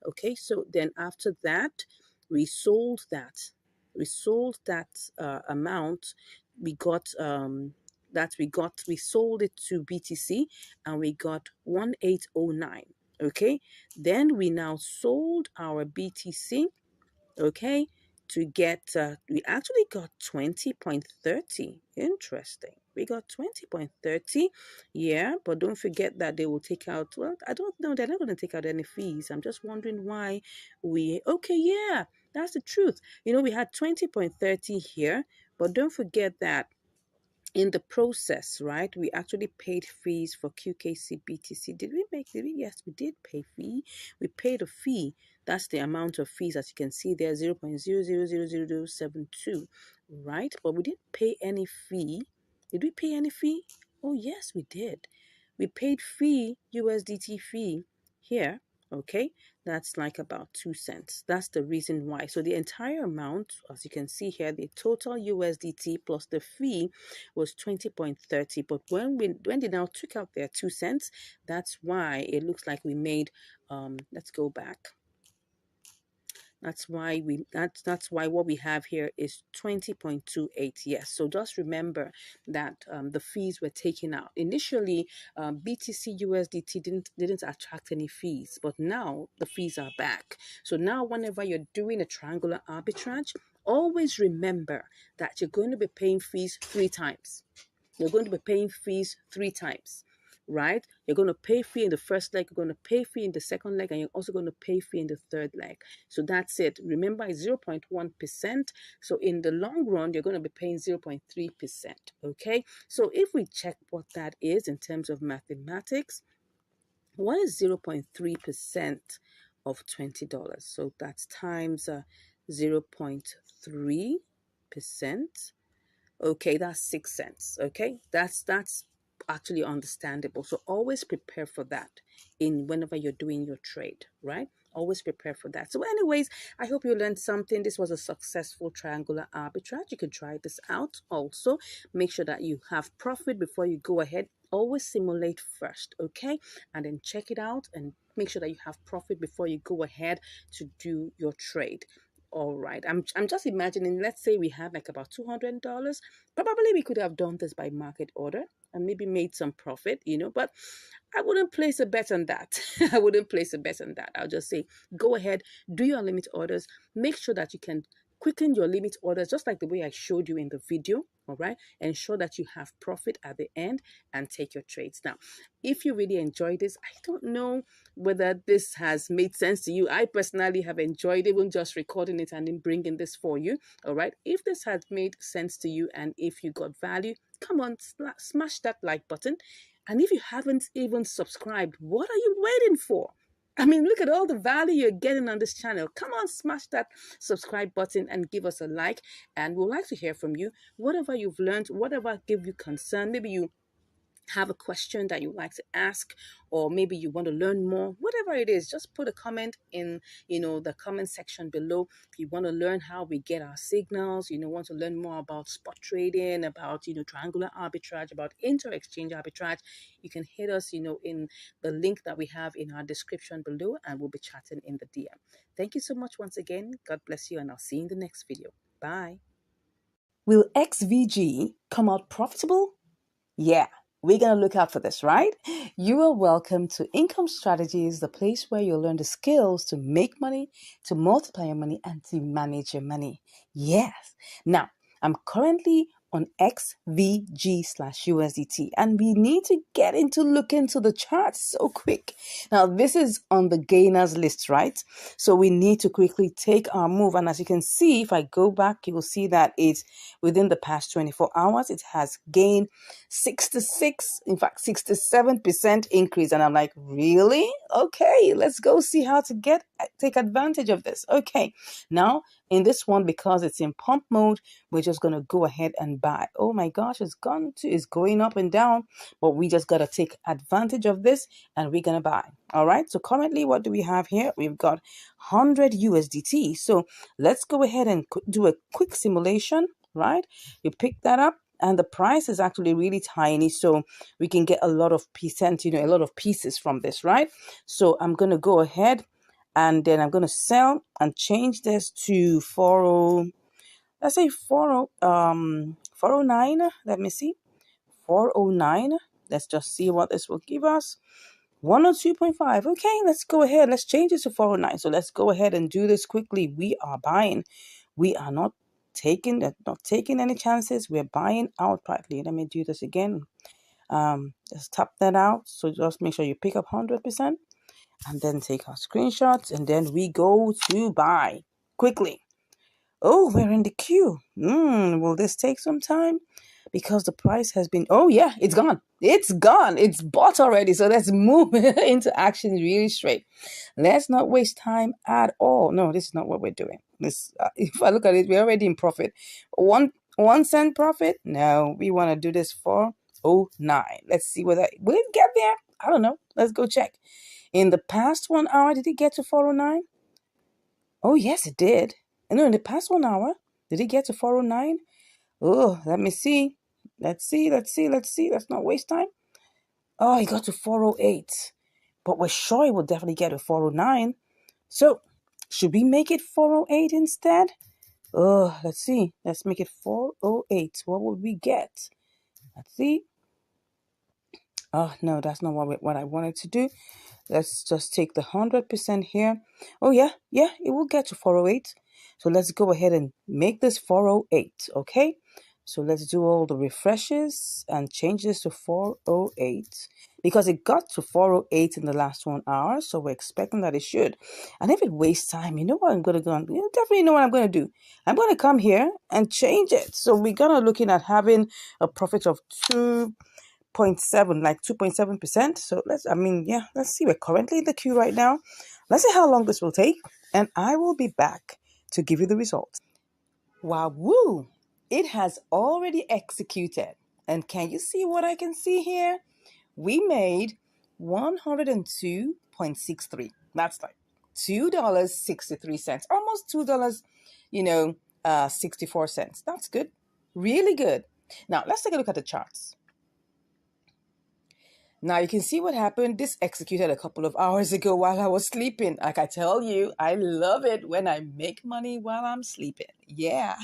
Okay, so then after that, we sold that. We sold that amount. We got we sold it to BTC, and we got 1809. Okay, then we now sold our BTC, okay, to get, we actually got 20.30. Interesting. We got 20.30. Yeah, but don't forget that they will take out, well, I don't know, they're not going to take out any fees. I'm just wondering why okay, yeah, that's the truth. We had 20.30 here, but don't forget that in the process, right, we actually paid fees for QKC BTC. Did we? Yes, we did pay fee. We paid a fee. That's the amount of fees, as you can see there, 0.000072, right? But we didn't pay any fee. Did we pay any fee? Oh, yes, we did. We paid fee, USDT fee here, okay? That's like about 2 cents. That's the reason why. So the entire amount, as you can see here, the total USDT plus the fee was 20.30. But when they now took out their 2 cents, that's why it looks like we made, let's go back. That's why what we have here is 20.28. Yes. So just remember that the fees were taken out. Initially, BTC USDT didn't attract any fees, but now the fees are back. So now whenever you're doing a triangular arbitrage, always remember that you're going to be paying fees 3 times. You're going to be paying fees 3 times. Right? You're going to pay fee in the first leg, you're going to pay fee in the second leg, and you're also going to pay fee in the third leg. So that's it. Remember, it's 0.1%. So in the long run, you're going to be paying 0.3%. Okay? So if we check what that is in terms of mathematics, what is 0.3% of $20? So that's times 0.3%. Okay, that's 6 cents. Okay, that's actually understandable. So always prepare for that whenever you're doing your trade, right? Always prepare for that. So anyways, I hope you learned something. This was a successful triangular arbitrage. You can try this out also. Make sure that you have profit before you go ahead. Always simulate first, okay? And then check it out and make sure that you have profit before you go ahead to do your trade. All right, I'm just imagining, let's say we had like about $200. Probably we could have done this by market order and maybe made some profit, but I wouldn't place a bet on that. I wouldn't place a bet on that. I'll just say, go ahead, do your limit orders. Make sure that you can quicken your limit orders, just like the way I showed you in the video. All right, ensure that you have profit at the end and take your trades. Now, if you really enjoyed this, I don't know whether this has made sense to you. I personally have enjoyed even just recording it and then bringing this for you. All right, if this has made sense to you and if you got value, come on, smash that like button. And if you haven't even subscribed, what are you waiting for? I mean, look at all the value you're getting on this channel. Come on, smash that subscribe button and give us a like. And we'd like to hear from you. Whatever you've learned, whatever gave you concern, maybe you have a question that you'd like to ask, or maybe you want to learn more, whatever it is, just put a comment in the comment section below. If you want to learn how we get our signals, want to learn more about spot trading, about triangular arbitrage, about inter-exchange arbitrage, you can hit us in the link that we have in our description below, and we'll be chatting in the DM. Thank you so much once again. God bless you, and I'll see you in the next video. Bye. Will XVG come out profitable? Yeah, we're going to look out for this, right? You are welcome to Income Strategies, the place where you'll learn the skills to make money, to multiply your money, and to manage your money. Yes. Now, I'm currently on XVG/USDT, and we need to get into look into the charts so quick. Now, this is on the gainers list, right? So we need to quickly take our move. And as you can see, if I go back, you will see that it's within the past 24 hours, it has gained 67% increase. And I'm like, really? Okay, let's go see how to get take advantage of this. Okay, now in this one, because it's in pump mode, we're just gonna go ahead and buy. Oh my gosh, it's going up and down, but we just gotta take advantage of this, and we're gonna buy. All right, so currently what do we have here? We've got 100 USDT. So let's go ahead and do a quick simulation. Right, you pick that up, and the price is actually really tiny, so we can get a lot of percent, a lot of pieces from this, right? So I'm going to go ahead, and then I'm going to sell and change this to 40, let's say 409. Let me see, 409. Let's just see what this will give us. 102.5. Okay, let's go ahead. Let's change it to 409. So let's go ahead and do this quickly. We are buying. We are not taking any chances. We're buying outrightly. Let me do this again. Just tap that out. So just make sure you pick up 100% and then take our screenshots, and then we go to buy quickly. Oh, we're in the queue. Will this take some time? Because the price has been, oh yeah, it's gone. It's gone. It's bought already. So let's move into action really straight. Let's not waste time at all. No, this is not what we're doing. This, if I look at it, we're already in profit. One cent profit? No, we want to do this for 09. Let's see whether, will it get there? I don't know. Let's go check. In the past 1 hour, did it get to 409? Oh, yes, it did. No, in the past 1 hour, did it get to 409? Oh, let me see. Let's see. Let's not waste time. Oh, it got to 408. But we're sure it will definitely get to 409. So, should we make it 408 instead? Oh, let's see. Let's make it 408. What would we get? Let's see. Oh, no, that's not what I wanted to do. Let's just take the 100% here. Oh, yeah, it will get to 408. So let's go ahead and make this 408, okay? So let's do all the refreshes and change this to 408 because it got to 408 in the last 1 hour. So we're expecting that it should. And if it wastes time, you know what I'm going to go on? You definitely know what I'm going to do. I'm going to come here and change it. So we're going to looking at having a profit of 2.7, like 2.7%. So let's see. We're currently in the queue right now. Let's see how long this will take, and I will be back to give you the results. Wow, woo! It has already executed. And can you see what I can see here? We made 102.63. That's like $2.63, almost $2, 64 cents. That's good. Really good. Now, let's take a look at the charts. Now you can see what happened. This executed a couple of hours ago while I was sleeping. Like I tell you, I love it when I make money while I'm sleeping. Yeah,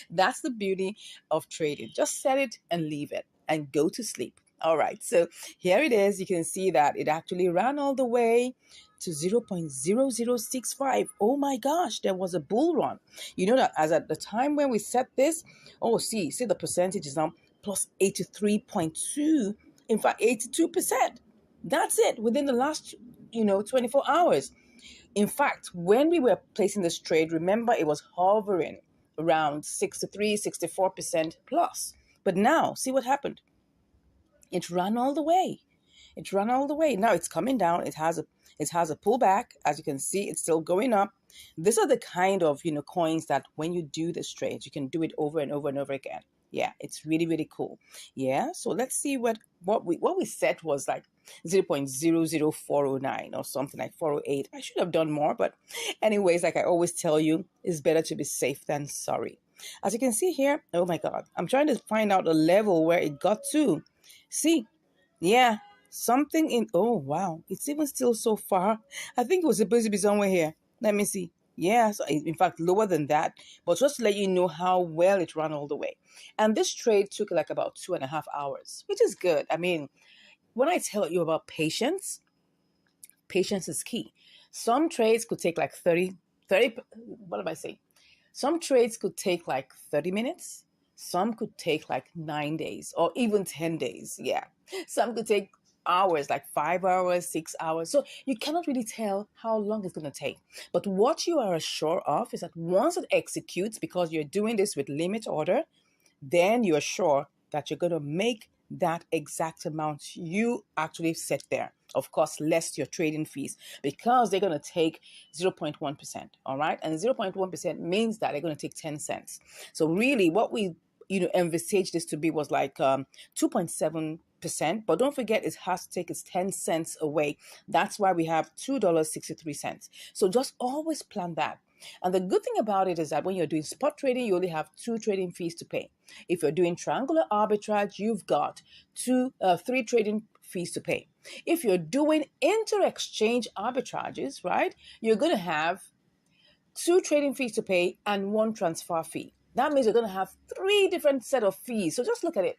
that's the beauty of trading. Just set it and leave it and go to sleep. All right, so here it is. You can see that it actually ran all the way to 0.0065. Oh my gosh, there was a bull run. You know that as at the time when we set this, see the percentage is now plus 83.2. In fact, 82%. That's it within the last, 24 hours. In fact, when we were placing this trade, remember it was hovering around 63, 64% plus. But now, see what happened? It ran all the way. It ran all the way. Now it's coming down. It has a pullback. As you can see, it's still going up. These are the kind of coins that when you do this trade, you can do it over and over and over again. Yeah, it's really, really cool. Yeah, so let's see what we set was like 0.00409 or something like 408. I should have done more, but anyways, like I always tell you, it's better to be safe than sorry. As you can see here, oh my God, I'm trying to find out the level where it got to. See, yeah, something in, oh wow, it's even still so far. I think it was supposed to be somewhere here. Let me see. Yeah, so in fact, lower than that. But just to let you know how well it ran all the way. And this trade took like about 2.5 hours, which is good. I mean, when I tell you about patience, patience is key. Some trades could take like 30, what am I saying? Some trades could take like 30 minutes. Some could take like 9 days or even 10 days. Yeah. Some could take hours, like 5 hours, 6 hours. So you cannot really tell how long it's going to take. But what you are sure of is that once it executes, because you're doing this with limit order, then you're sure that you're going to make that exact amount you actually set there. of course, less your trading fees, because they're going to take 0.1%. All right. And 0.1% means that they're going to take 10 cents. So really what we, envisaged this to be was like 2.7%. But don't forget, it has to take its 10 cents away. That's why we have $2.63. So just always plan that. And the good thing about it is that when you're doing spot trading, you only have 2 trading fees to pay. If you're doing triangular arbitrage, you've got 3 trading fees to pay. If you're doing inter-exchange arbitrages, right, you're going to have 2 trading fees to pay and 1 transfer fee. That means you're going to have 3 different set of fees. So just look at it.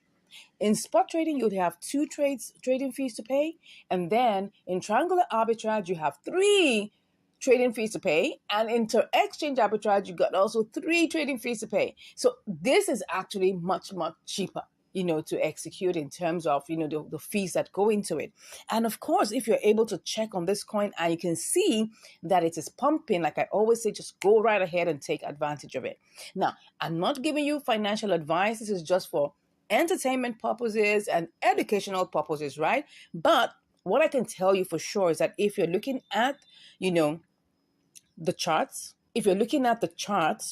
In spot trading, you'd have 2 trading fees to pay. And then in triangular arbitrage, you have 3 trading fees to pay. And inter-exchange arbitrage, you got also 3 trading fees to pay. So this is actually much, much cheaper, to execute in terms of, the fees that go into it. And of course, if you're able to check on this coin and you can see that it is pumping, like I always say, just go right ahead and take advantage of it. Now, I'm not giving you financial advice. This is just for entertainment purposes and educational purposes, right? But what I can tell you for sure is that if you're looking at, the charts,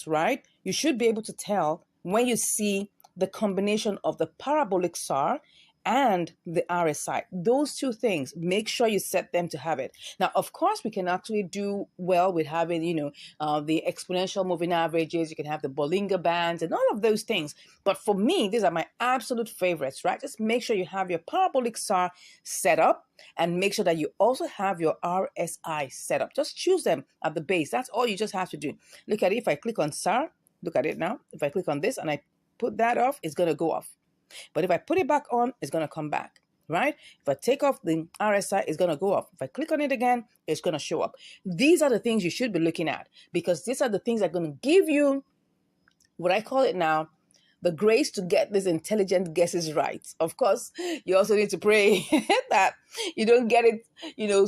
right, you should be able to tell when you see the combination of the parabolic SAR and the RSI. Those 2 things, make sure you set them to have it. Now, of course, we can actually do well with having, the exponential moving averages. You can have the Bollinger Bands and all of those things. But for me, these are my absolute favorites, right? Just make sure you have your parabolic SAR set up and make sure that you also have your RSI set up. Just choose them at the base. That's all you just have to do. Look at it. If I click on SAR, look at it now. If I click on this and I put that off, it's going to go off. But if I put it back on, it's going to come back, right? If I take off the RSI, it's going to go off. If I click on it again, it's going to show up. These are the things you should be looking at, because these are the things that are going to give you what I call it now, the grace to get these intelligent guesses right. Of course, you also need to pray that you don't get it,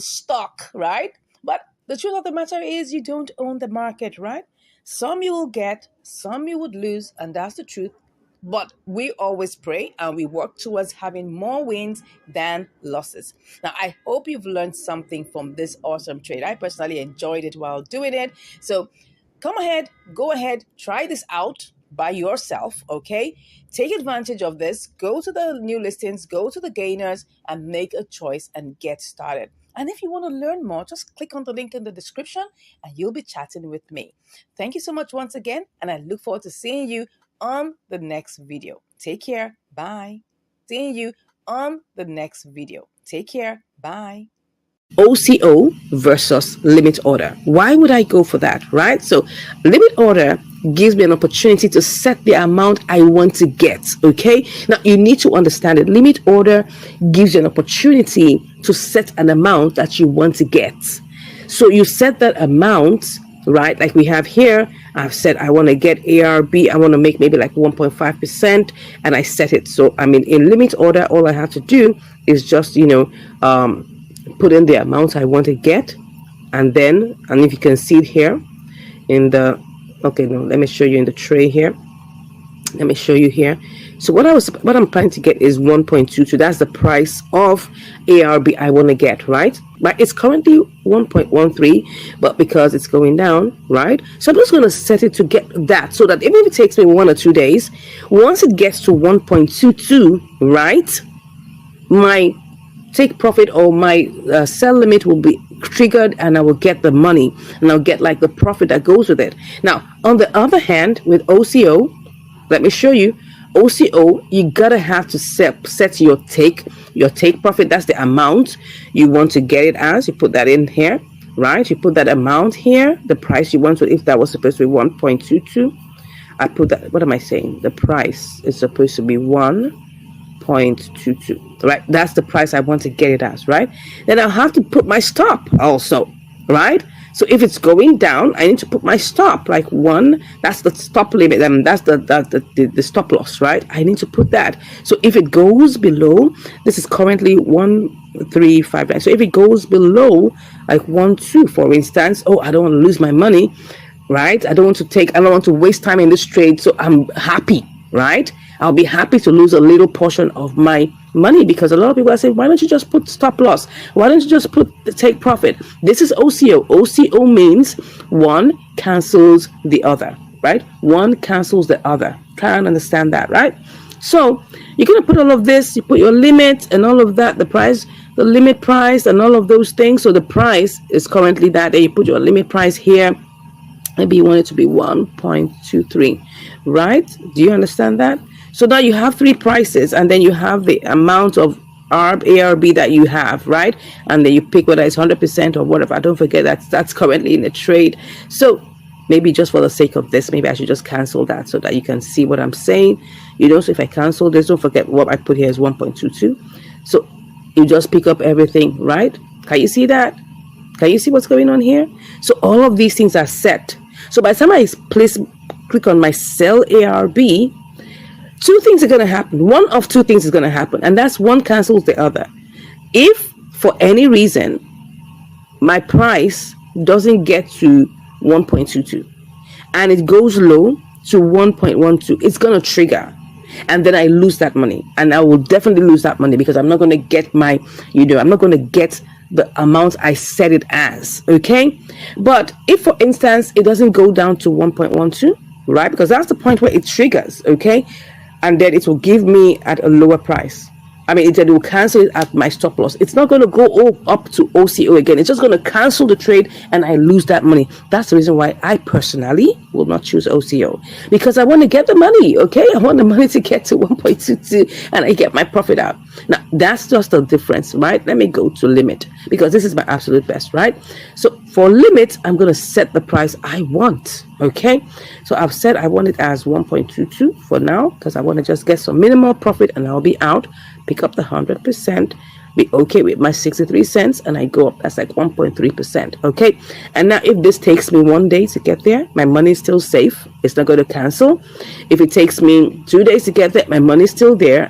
stuck, right? But the truth of the matter is you don't own the market, right? Some you will get, some you would lose, and that's the truth. But we always pray and we work towards having more wins than losses. Now, I hope you've learned something from this awesome trade. I personally enjoyed it while doing it. So go ahead, try this out by yourself, okay? Take advantage of this. Go to the new listings, go to the gainers, and make a choice and get started. And if you want to learn more, just click on the link in the description and you'll be chatting with me. Thank you so much once again, and I look forward to seeing you on the next video. Take care. Bye. Seeing you on the next video. Take care. Bye. OCO versus limit order. Why would I go for that, right? So limit order gives me an opportunity to set the amount I want to get, okay? Now, you need to understand it. Limit order gives you an opportunity to set an amount that you want to get. So you set that amount, right? Like we have here, I've said I want to get ARB, I want to make maybe like 1.5%, and I set it. So, in limit order, all I have to do is just, put in the amount I want to get, and if you can see it here in the, let me show you in the tray here. Let me show you here. So what I'm planning to get is 1.22. That's the price of ARB I want to get, right? But it's currently 1.13, but because it's going down, right? So I'm just going to set it to get that, so that even if it takes me 1 or 2 days, once it gets to 1.22, right, my take profit or my sell limit will be triggered, and I will get the money, and I'll get like the profit that goes with it. Now, on the other hand, with OCO, let me show you. OCO, you gotta have to set your take profit. That's the amount you want to get it as. You put that in here, right? You put that amount here, the price you want to. If that was supposed to be 1.22, I put that. What am I saying? The price is supposed to be 1.22, right? That's the price I want to get it as, right? Then I'll have to put my stop also, right? So if it's going down, I need to put my stop, like 1. That's the stop limit, and that's the stop loss, right? I need to put that. So if it goes below, this is currently 1,359. So if it goes below like 1.2, for instance, I don't want to lose my money, right? I don't want to waste time in this trade. So I'm happy, right? I'll be happy to lose a little portion of my money, because a lot of people are saying, why don't you just put stop loss? Why don't you just put the take profit? This is OCO. OCO means one cancels the other, right? One cancels the other. Try and understand that, right? So you're going to put all of this, you put your limit and all of that, the price, the limit price and all of those things. So the price is currently that, and you put your limit price here. Maybe you want it to be 1.23, right? Do you understand that? So now you have three prices, and then you have the amount of ARB that you have, right? And then you pick whether it's 100% or whatever. Don't forget that's currently in the trade. So maybe just for the sake of this, maybe I should just cancel that so that you can see what I'm saying. You know, so if I cancel this, don't forget what I put here is 1.22. So you just pick up everything, right? Can you see that? Can you see what's going on here? So all of these things are set. So by the time I click on my sell ARB, two things are going to happen. One of two things is going to happen, and that's one cancels the other. If for any reason my price doesn't get to 1.22 and it goes low to 1.12, it's going to trigger, and then I lose that money, and I will definitely lose that money because I'm not going to get my, I'm not going to get the amount I set it as, okay? But if, for instance, it doesn't go down to 1.12, right? Because that's the point where it triggers, okay? And then it will give me at a lower price. I mean, it will cancel it at my stop loss. It's not going to go up to OCO again. It's just going to cancel the trade and I lose that money. That's the reason why I personally will not choose OCO, because I want to get the money, okay? I want the money to get to 1.22 and I get my profit out. Now, that's just the difference, right? Let me go to limit because this is my absolute best, right? So for limit, I'm going to set the price I want, okay? So I've said I want it as 1.22 for now because I want to just get some minimal profit and I'll be out. Pick up the 100%, be okay with my 63 cents, and I go up. That's like 1.3%, okay? And now if this takes me 1 day to get there, my money is still safe. It's not going to cancel. If it takes me 2 days to get there, my money is still there,